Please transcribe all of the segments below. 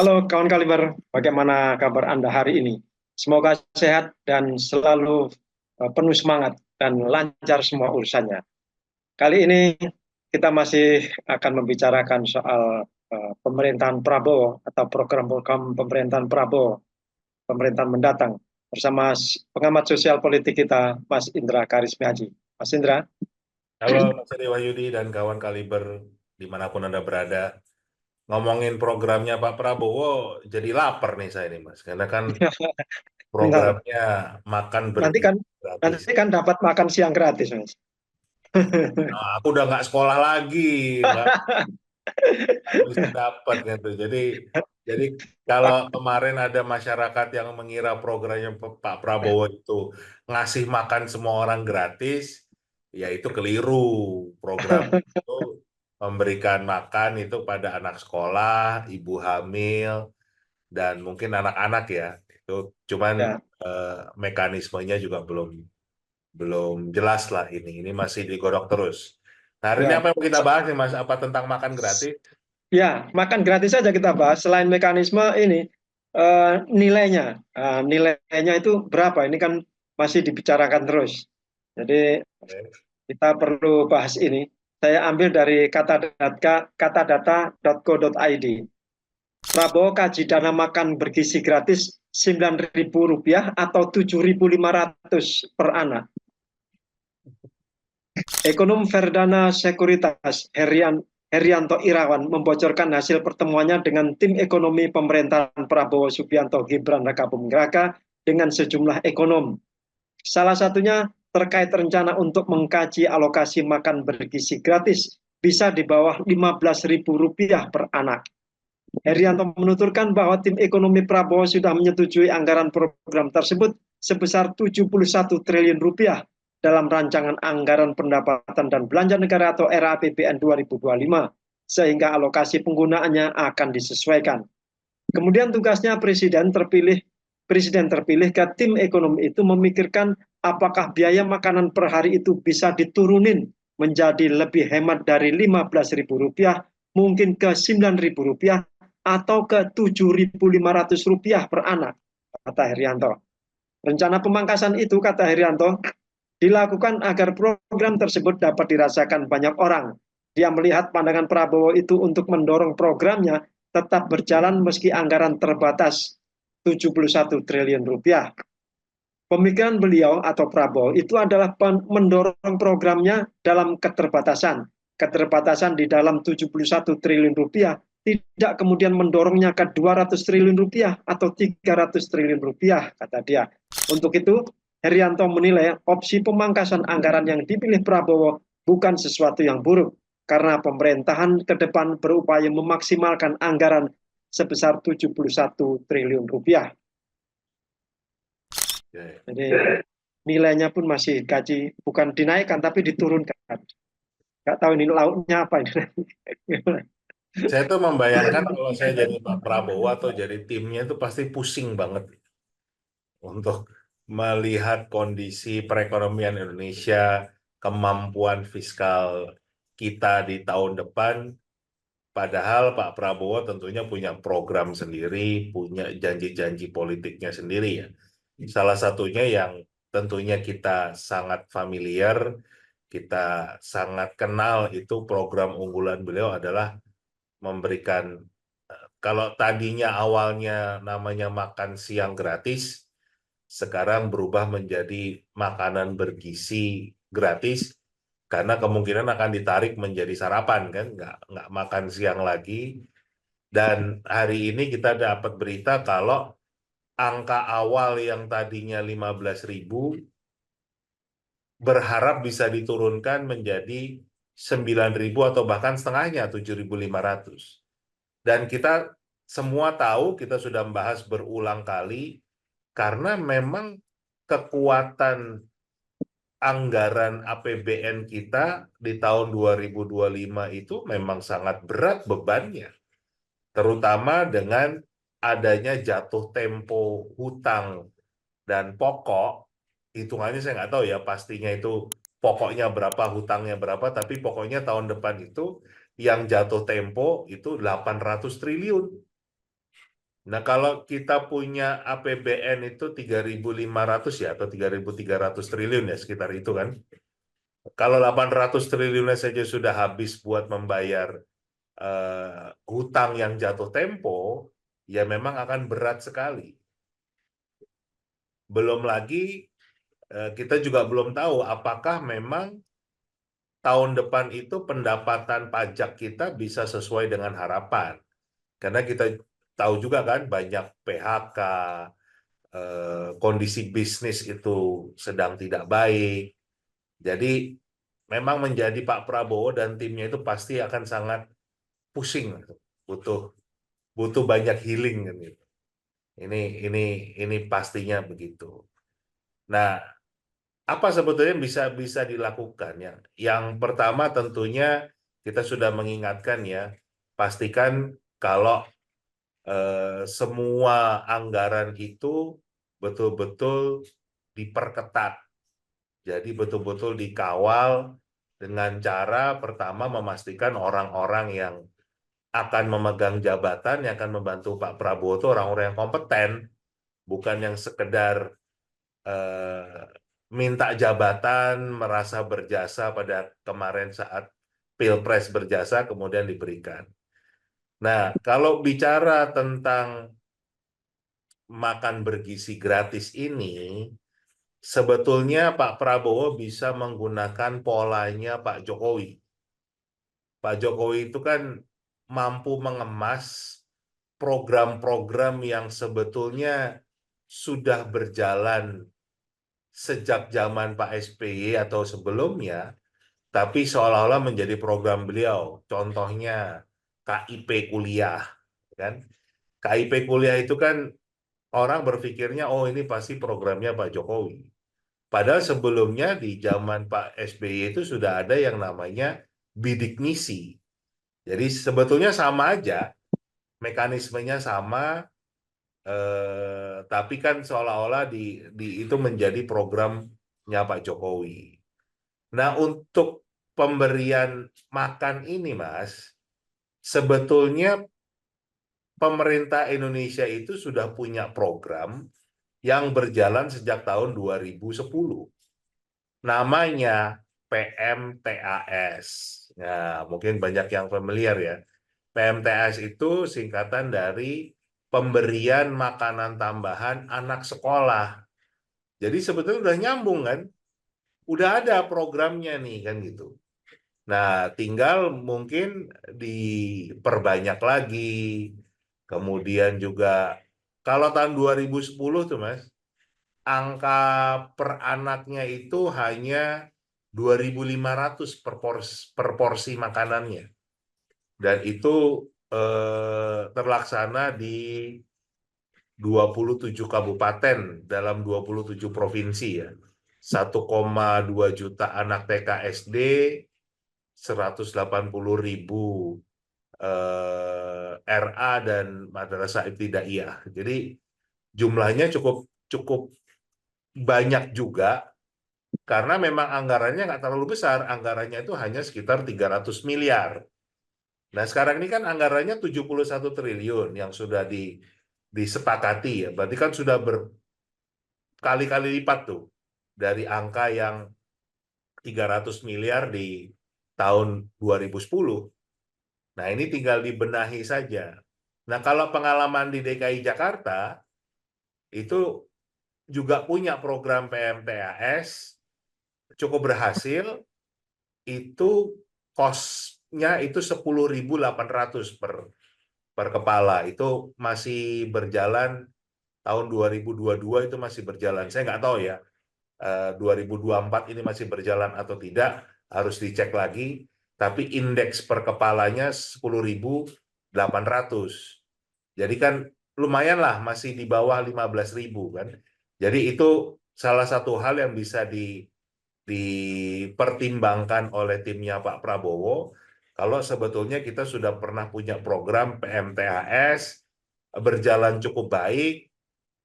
Halo kawan Kaliber, bagaimana kabar Anda hari ini? Semoga sehat dan selalu penuh semangat dan lancar semua urusannya. Kali ini kita masih akan membicarakan soal pemerintahan Prabowo atau program-program pemerintahan Prabowo, pemerintahan mendatang bersama pengamat sosial politik kita, Mas Indra Karismi Haji. Mas Indra, Halo Mas Ade Wahyudi dan kawan Kaliber dimanapun Anda berada. Ngomongin programnya Pak Prabowo, jadi lapar nih saya nih Mas. Karena kan bentar. programnya makan Nanti bergizi kan gratis. nanti kan dapat makan siang gratis, Mas. Nah, aku udah nggak sekolah lagi, nggak bisa dapat gitu. Jadi kalau kemarin ada masyarakat yang mengira programnya Pak Prabowo itu ngasih makan semua orang gratis, ya itu keliru. Program itu memberikan makan itu pada anak sekolah, ibu hamil, dan mungkin anak-anak ya. Itu cuman Ya, eh, mekanismenya juga belum belum jelas lah ini. Ini masih digodok terus. Nah, hari ini ya. apa yang mau kita bahas nih Mas? Apa tentang makan gratis? Ya, makan gratis saja kita bahas. Selain mekanisme ini, nilainya. Nilainya itu berapa? Ini kan masih dibicarakan terus. Jadi kita perlu bahas ini. Saya ambil dari katadata.co.id. Prabowo kaji dana makan bergizi gratis Rp9.000 atau 7.500 per anak. Ekonom Verdana Sekuritas Herianto Irawan membocorkan hasil pertemuannya dengan tim ekonomi pemerintahan Prabowo Subianto Gibran Rakabuming Raka dengan sejumlah ekonom. Salah satunya terkait rencana untuk mengkaji alokasi makan bergizi gratis bisa di bawah Rp15.000 per anak. Herianto menuturkan bahwa tim ekonomi Prabowo sudah menyetujui anggaran program tersebut sebesar Rp71 triliun dalam rancangan anggaran pendapatan dan belanja negara atau era APBN 2025, sehingga alokasi penggunaannya akan disesuaikan. Kemudian tugasnya presiden terpilih ke tim ekonomi itu memikirkan apakah biaya makanan per hari itu bisa diturunin menjadi lebih hemat dari Rp15.000, mungkin ke Rp9.000 atau ke Rp7.500 per anak, kata Herianto. Rencana pemangkasan itu, kata Herianto, dilakukan agar program tersebut dapat dirasakan banyak orang. Dia melihat pandangan Prabowo itu untuk mendorong programnya tetap berjalan meski anggaran terbatas Rp71 triliun. Pemikiran beliau atau Prabowo itu adalah mendorong programnya dalam keterbatasan. Keterbatasan di dalam Rp71 triliun tidak kemudian mendorongnya ke Rp200 triliun atau Rp300 triliun, kata dia. Untuk itu, Herianto menilai opsi pemangkasan anggaran yang dipilih Prabowo bukan sesuatu yang buruk, karena pemerintahan ke depan berupaya memaksimalkan anggaran sebesar Rp71 triliun. Ya. Jadi nilainya pun masih gaji, bukan dinaikkan tapi diturunkan. Nggak tahu ini lauknya apa ini. Saya tuh membayangkan kalau saya jadi Pak Prabowo atau jadi timnya itu pasti pusing banget untuk melihat kondisi perekonomian Indonesia, kemampuan fiskal kita di tahun depan. Padahal Pak Prabowo tentunya punya program sendiri, punya janji-janji politiknya sendiri ya. Salah satunya yang tentunya kita sangat familiar, kita sangat kenal itu program unggulan beliau adalah memberikan, kalau tadinya awalnya namanya makan siang gratis, sekarang berubah menjadi makanan bergizi gratis karena kemungkinan akan ditarik menjadi sarapan kan, nggak makan siang lagi. Dan hari ini kita dapat berita kalau angka awal yang tadinya 15.000 berharap bisa diturunkan menjadi 9.000 atau bahkan setengahnya 7.500. Dan kita semua tahu, kita sudah membahas berulang kali, karena memang kekuatan anggaran APBN kita di tahun 2025 itu memang sangat berat bebannya, terutama dengan adanya jatuh tempo hutang dan pokok. Hitungannya saya nggak tahu ya pastinya itu pokoknya berapa, hutangnya berapa, tapi pokoknya tahun depan itu yang jatuh tempo itu 800 triliun. Nah, kalau kita punya APBN itu 3.500 ya, atau 3.300 triliun ya, sekitar itu kan. Kalau 800 triliunnya saja sudah habis buat membayar hutang yang jatuh tempo, ya memang akan berat sekali. Belum lagi kita juga belum tahu apakah memang tahun depan itu pendapatan pajak kita bisa sesuai dengan harapan. Karena kita tahu juga kan banyak PHK, kondisi bisnis itu sedang tidak baik. Jadi memang menjadi Pak Prabowo dan timnya itu pasti akan sangat pusing, butuh butuh banyak healing kan gitu. Ini ini ini pastinya begitu. Nah, apa sebetulnya bisa bisa dilakukan ya? Yang pertama tentunya kita sudah mengingatkan ya, pastikan kalau semua anggaran itu betul-betul diperketat. Jadi betul-betul dikawal dengan cara pertama memastikan orang-orang yang akan memegang jabatan yang akan membantu Pak Prabowo itu orang-orang yang kompeten, bukan yang sekedar eh, minta jabatan, merasa berjasa pada kemarin saat Pilpres berjasa kemudian diberikan. Nah, kalau bicara tentang makan bergizi gratis ini, sebetulnya Pak Prabowo bisa menggunakan polanya Pak Jokowi. Pak Jokowi itu kan mampu mengemas program-program yang sebetulnya sudah berjalan sejak zaman Pak SBY atau sebelumnya, tapi seolah-olah menjadi program beliau. Contohnya KIP kuliah, kan? KIP kuliah itu kan orang berpikirnya, oh ini pasti programnya Pak Jokowi. Padahal sebelumnya di zaman Pak SBY itu sudah ada yang namanya bidik misi. Jadi sebetulnya sama aja, mekanismenya sama, tapi kan seolah-olah itu menjadi programnya Pak Jokowi. Nah, untuk pemberian makan ini, Mas, sebetulnya pemerintah Indonesia itu sudah punya program yang berjalan sejak tahun 2010. Namanya PMTAS. Nah, mungkin banyak yang familiar ya. PMTAS itu singkatan dari pemberian makanan tambahan anak sekolah. Jadi sebetulnya udah nyambung kan? Udah ada programnya nih kan gitu. Nah, tinggal mungkin diperbanyak lagi. Kemudian juga kalau tahun 2010 tuh Mas, angka per anaknya itu hanya 2.500 per porsi makanannya. Dan itu terlaksana di 27 kabupaten dalam 27 provinsi ya. 1,2 juta anak TK SD, 180.000 RA dan madrasah ibtidaiyah. Jadi jumlahnya cukup cukup banyak juga karena memang anggarannya nggak terlalu besar, anggarannya itu hanya sekitar 300 miliar. Nah, sekarang ini kan anggarannya 71 triliun yang sudah disepakati ya. Berarti kan sudah berkali-kali lipat tuh dari angka yang 300 miliar di tahun 2010. Nah, ini tinggal dibenahi saja. Nah, kalau pengalaman di DKI Jakarta itu juga punya program PMTAS cukup berhasil, itu kosnya itu 10.800 per kepala. Itu masih berjalan tahun 2022 itu masih berjalan. Saya nggak tahu ya, 2024 ini masih berjalan atau tidak, harus dicek lagi. Tapi indeks per kepalanya 10.800. Jadi kan lumayan lah, masih di bawah 15.000 kan. Jadi itu salah satu hal yang bisa dipertimbangkan oleh timnya Pak Prabowo. Kalau sebetulnya kita sudah pernah punya program PMTAS, berjalan cukup baik,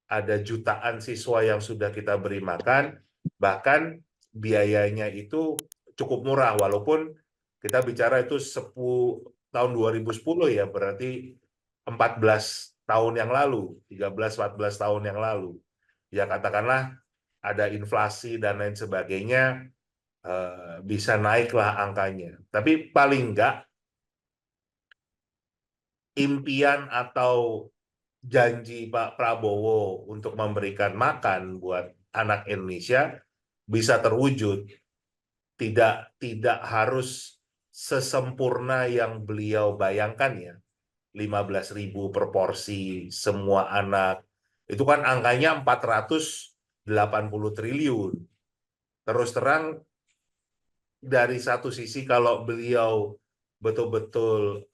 ada jutaan siswa yang sudah kita beri makan, bahkan biayanya itu cukup murah, walaupun kita bicara itu tahun 2010 ya, berarti 14 tahun yang lalu, 13-14 tahun yang lalu. Ya katakanlah ada inflasi dan lain sebagainya, bisa naiklah angkanya. Tapi paling enggak impian atau janji Pak Prabowo untuk memberikan makan buat anak Indonesia bisa terwujud. Tidak harus sesempurna yang beliau bayangkan ya. 15.000 per porsi semua anak. Itu kan angkanya 480 triliun. Terus terang dari satu sisi kalau beliau betul-betul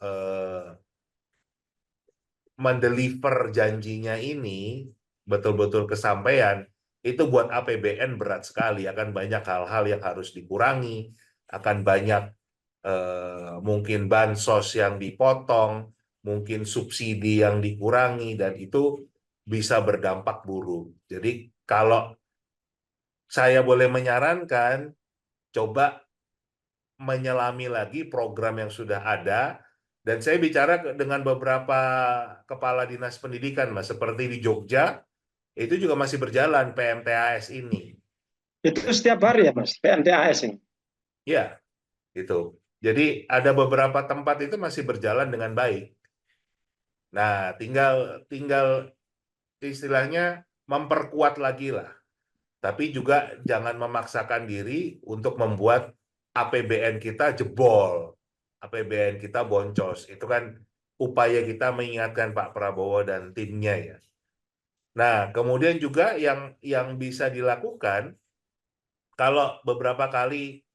mendeliver janjinya ini betul-betul kesampaian, itu buat APBN berat sekali. Akan banyak hal-hal yang harus dikurangi, akan banyak mungkin bansos yang dipotong, mungkin subsidi yang dikurangi, dan itu bisa berdampak buruk. Jadi kalau saya boleh menyarankan, coba menyelami lagi program yang sudah ada, dan saya bicara dengan beberapa kepala dinas pendidikan, Mas, seperti di Jogja, itu juga masih berjalan PMTAS ini. Itu setiap hari ya Mas, PMTAS ini? Ya, itu. Jadi ada beberapa tempat itu masih berjalan dengan baik. Nah, tinggal istilahnya memperkuat lagi lah. Tapi juga jangan memaksakan diri untuk membuat APBN kita jebol, APBN kita boncos. Itu kan upaya kita mengingatkan Pak Prabowo dan timnya ya. Nah, kemudian juga yang bisa dilakukan, kalau beberapa kali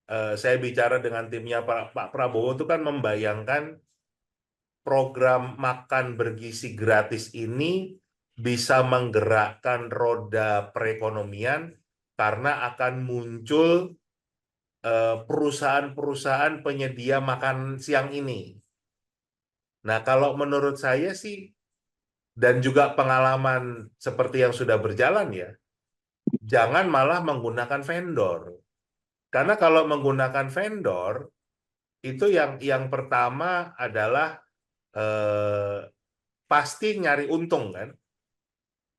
saya bicara dengan timnya Pak Prabowo itu kan membayangkan program makan bergizi gratis ini bisa menggerakkan roda perekonomian karena akan muncul perusahaan-perusahaan penyedia makan siang ini. Nah, kalau menurut saya sih, dan juga pengalaman seperti yang sudah berjalan ya, jangan malah menggunakan vendor. Karena kalau menggunakan vendor, itu yang pertama adalah pasti nyari untung kan.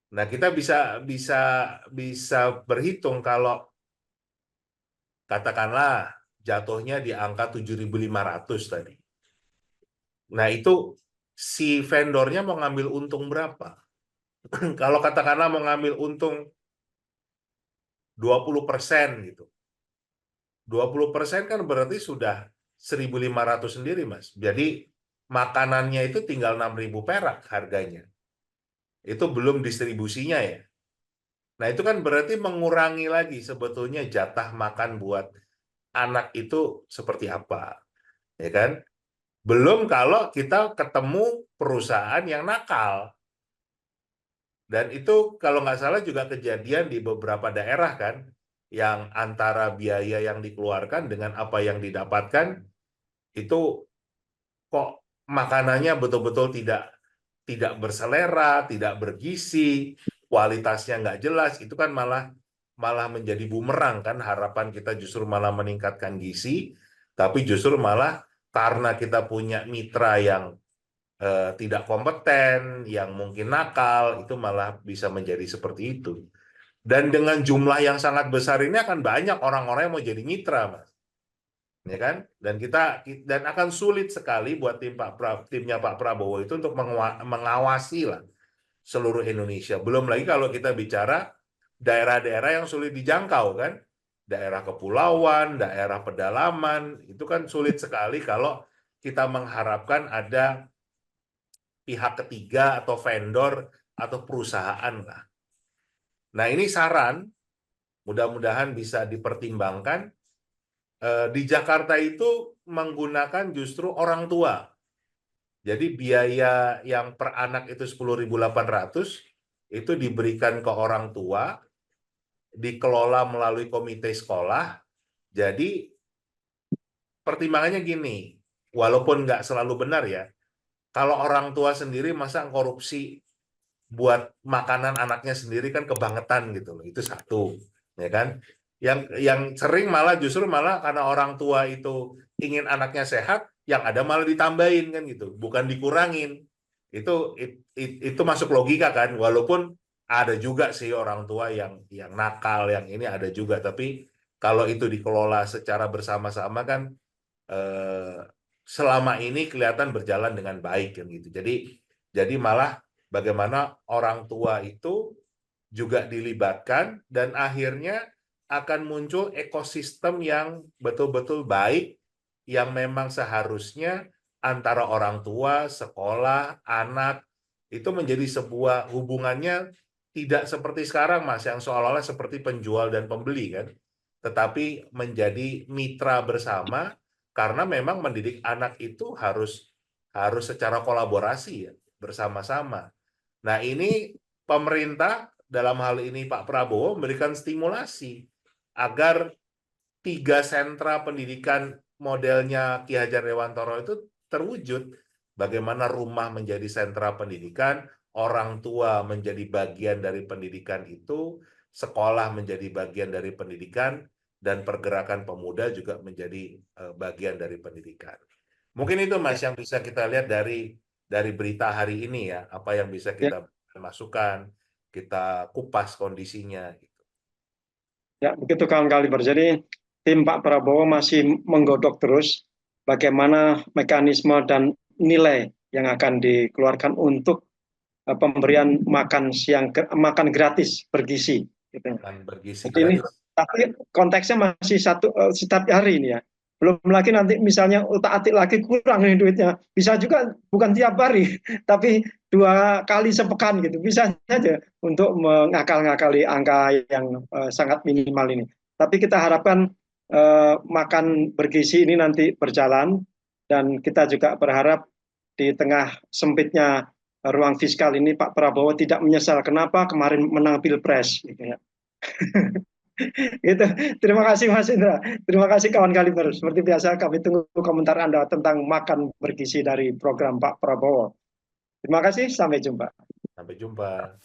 Nah, kita bisa berhitung kalau katakanlah jatuhnya di angka 7.500 tadi. Nah, itu si vendornya mau ngambil untung berapa? Kalau katakanlah mau ngambil untung 20% gitu. 20% kan berarti sudah 1.500 sendiri, Mas. Jadi makanannya itu tinggal 6.000 perak harganya. Itu belum distribusinya ya. Nah, itu kan berarti mengurangi lagi sebetulnya jatah makan buat anak itu seperti apa. Ya kan? Belum kalau kita ketemu perusahaan yang nakal. Dan itu kalau nggak salah juga kejadian di beberapa daerah kan, yang antara biaya yang dikeluarkan dengan apa yang didapatkan, itu kok makanannya betul-betul tidak berselera, tidak bergizi, kualitasnya nggak jelas, itu kan malah menjadi bumerang kan, harapan kita justru malah meningkatkan gizi, tapi justru malah karena kita punya mitra yang tidak kompeten, yang mungkin nakal, itu malah bisa menjadi seperti itu. Dan dengan jumlah yang sangat besar ini akan banyak orang-orang yang mau jadi mitra, Mas. Ya kan? Dan akan sulit sekali buat timnya Pak Prabowo itu untuk mengawasi lah seluruh Indonesia. Belum lagi kalau kita bicara daerah-daerah yang sulit dijangkau kan, daerah kepulauan, daerah pedalaman, itu kan sulit sekali kalau kita mengharapkan ada pihak ketiga atau vendor atau perusahaan lah. Nah, ini saran, mudah-mudahan bisa dipertimbangkan. Di Jakarta itu menggunakan justru orang tua. Jadi biaya yang per anak itu 10.800 itu diberikan ke orang tua, dikelola melalui komite sekolah. Jadi pertimbangannya gini, walaupun nggak selalu benar ya, kalau orang tua sendiri masa korupsi buat makanan anaknya sendiri kan kebangetan gitu loh. Itu satu, ya kan? Yang sering malah justru malah karena orang tua itu ingin anaknya sehat, yang ada malah ditambahin kan gitu, bukan dikurangin. Itu masuk logika kan, walaupun ada juga sih orang tua yang nakal, yang ini ada juga, tapi kalau itu dikelola secara bersama-sama kan eh, selama ini kelihatan berjalan dengan baik kan gitu. Jadi malah bagaimana orang tua itu juga dilibatkan dan akhirnya akan muncul ekosistem yang betul-betul baik yang memang seharusnya antara orang tua, sekolah, anak itu menjadi sebuah hubungannya tidak seperti sekarang Mas yang seolah-olah seperti penjual dan pembeli kan, tetapi menjadi mitra bersama karena memang mendidik anak itu harus harus secara kolaborasi ya, bersama-sama. Nah, ini pemerintah dalam hal ini Pak Prabowo memberikan stimulasi agar 3 sentra pendidikan modelnya Ki Hajar Dewantara itu terwujud. Bagaimana rumah menjadi sentra pendidikan, orang tua menjadi bagian dari pendidikan itu, sekolah menjadi bagian dari pendidikan, dan pergerakan pemuda juga menjadi bagian dari pendidikan. Mungkin itu Mas yang bisa kita lihat dari berita hari ini ya, apa yang bisa Ya, kita masukkan, kita kupas kondisinya. ya begitu kawan Kaliber. Jadi tim Pak Prabowo masih menggodok terus bagaimana mekanisme dan nilai yang akan dikeluarkan untuk pemberian makan siang, makan gratis bergizi. Gitu. Dan bergizi Jadi ini, gratis. tapi konteksnya masih setiap hari ini ya. Belum lagi nanti misalnya utak-atik lagi kurang nih duitnya. Bisa juga bukan tiap hari, tapi 2 kali sepekan gitu. Bisa saja untuk mengakal-ngakali angka yang sangat minimal ini. Tapi kita harapkan makan bergizi ini nanti berjalan dan kita juga berharap di tengah sempitnya ruang fiskal ini Pak Prabowo tidak menyesal kenapa kemarin menang Pilpres gitu ya. Gitu. Terima kasih Mas Indra. Terima kasih kawan Kaliber. Seperti biasa kami tunggu komentar Anda tentang makan bergizi dari program Pak Prabowo. Terima kasih, sampai jumpa. Sampai jumpa.